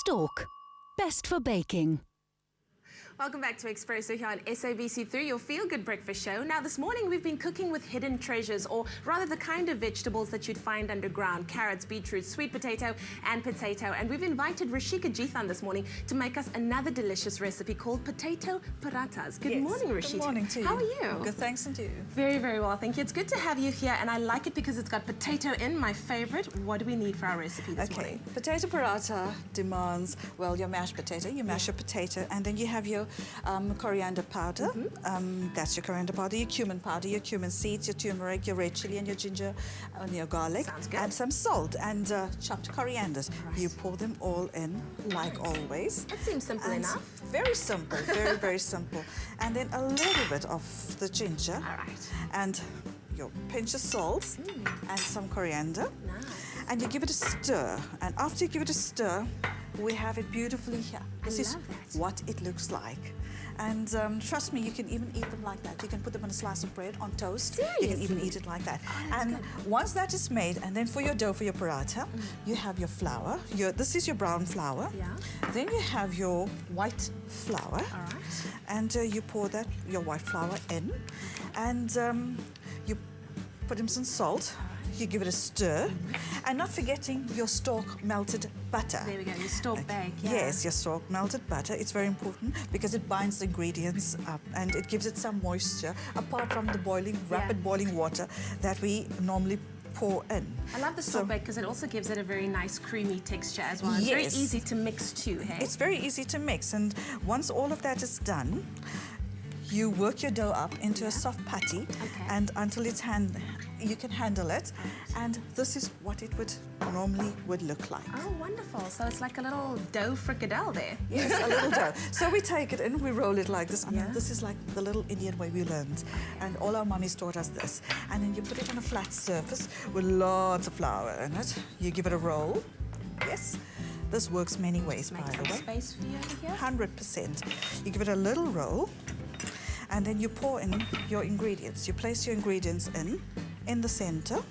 Stork. Best for baking. Welcome back to Expresso here on SABC3, your feel-good breakfast show. Now, this morning we've been cooking with hidden treasures, or rather the kind of vegetables that you'd find underground: carrots, beetroot, sweet potato, and potato. And we've invited Rishika Jithan this morning to make us another delicious recipe called potato parathas. Good morning, Rishika. Good morning to you. How are you? Good, thanks, and you? Very, very well, thank you. It's good to have you here, and I like it because it's got potato in, my favorite. What do we need for our recipe this morning? Potato paratha demands, well, your mashed potato. You mash your potato, and then you have your coriander powder. That's your coriander powder, your cumin powder, your cumin seeds, your turmeric, your red chili, and your ginger, and your garlic. Sounds good. And some salt and chopped corianders. Right. You pour them all in, like always. That seems simple enough. Very simple, very, very simple. And then a little bit of the ginger. All right. And your pinch of salt and some coriander. Nice. And you give it a stir. And after you give it a stir, we have it beautifully here. This is what it looks like. And trust me, you can even eat them like that. You can put them on a slice of bread, on toast. Seriously? You can even eat it like that. Oh, and good. once that is made, and then for your dough, for your paratha, you have your flour. This is your brown flour. Yeah. Then you have your white flour. All right. And you pour your white flour in. And you put in some salt. You give it a stir, and not forgetting your Stork melted butter. There we go, your Stork bag. Yeah. Yes, your Stork melted butter. It's very important because it binds the ingredients up and it gives it some moisture, apart from the rapid boiling water that we normally pour in. I love the Stork bag because it also gives it a very nice creamy texture as well. It's very easy to mix too, hey? It's very easy to mix, and once all of that is done, you work your dough up into a soft patty, and until you can handle it, and this is what it normally would look like. Oh, wonderful. So it's like a little dough fricadelle there. Yes, a little dough. So we take it and we roll it like this. I mean, this is like the little Indian way we learned, and all our mummies taught us this. And then you put it on a flat surface with lots of flour in it. You give it a roll. Yes. This works many ways, by the way. Space for you over here. 100%. You give it a little roll, and then you pour in your ingredients. You place your ingredients in the center,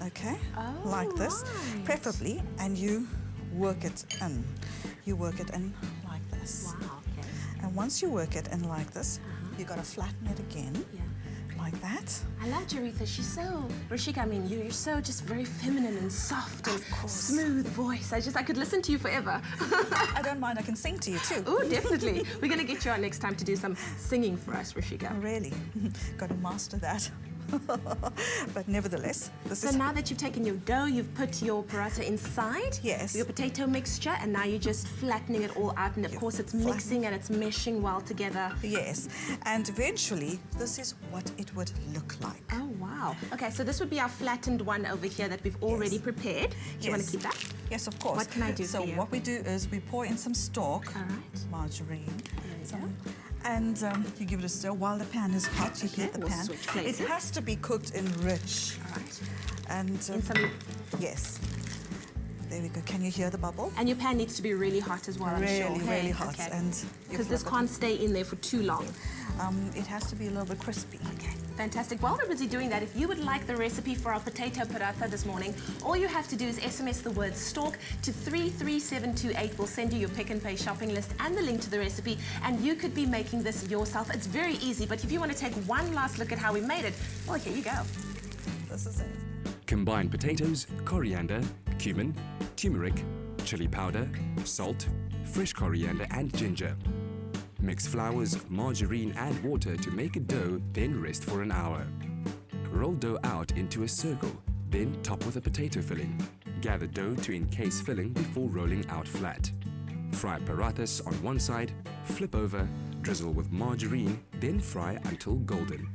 okay, like this, preferably, and you work it in. You work it in like this. Wow, okay. And once you work it in like this, you got to flatten it again, like that. I love Jaritha. She's so, Rishika, I mean, you're so just very feminine and soft and smooth voice. I could listen to you forever. I don't mind, I can sing to you too. Oh, definitely. We're going to get you on next time to do some singing for us, Rishika. Oh, really? Got to master that. But nevertheless, So now that you've taken your dough, you've put your paratha inside, yes, your potato mixture, and now you're just flattening it all out, and of course it's mixing and it's meshing well together. Yes, and eventually this is what it would look like. Oh, wow. Okay, so this would be our flattened one over here that we've already prepared. Do you want to keep that? Yes, of course. What can I do so for you? what we do is we pour in some Stork, margarine, and you give it a stir while the pan is hot. You heat the pan. It has to be cooked in rich. All right. And in some... yes. There we go. Can you hear the bubble? And your pan needs to be really hot as well, I'm sure. Really hot. Okay. And because this can't stay in there for too long. It has to be a little bit crispy. Okay, fantastic. While we're busy doing that, if you would like the recipe for our potato paratha this morning, all you have to do is SMS the word Stork to 33728. We'll send you your Pick and Pay shopping list and the link to the recipe, and you could be making this yourself. It's very easy, but if you want to take one last look at how we made it, well, here you go. This is it. Combine potatoes, coriander, cumin, turmeric, chili powder, salt, fresh coriander and ginger. Mix flours, margarine and water to make a dough, then rest for an hour. Roll dough out into a circle, then top with a potato filling. Gather dough to encase filling before rolling out flat. Fry parathas on one side, flip over, drizzle with margarine, then fry until golden.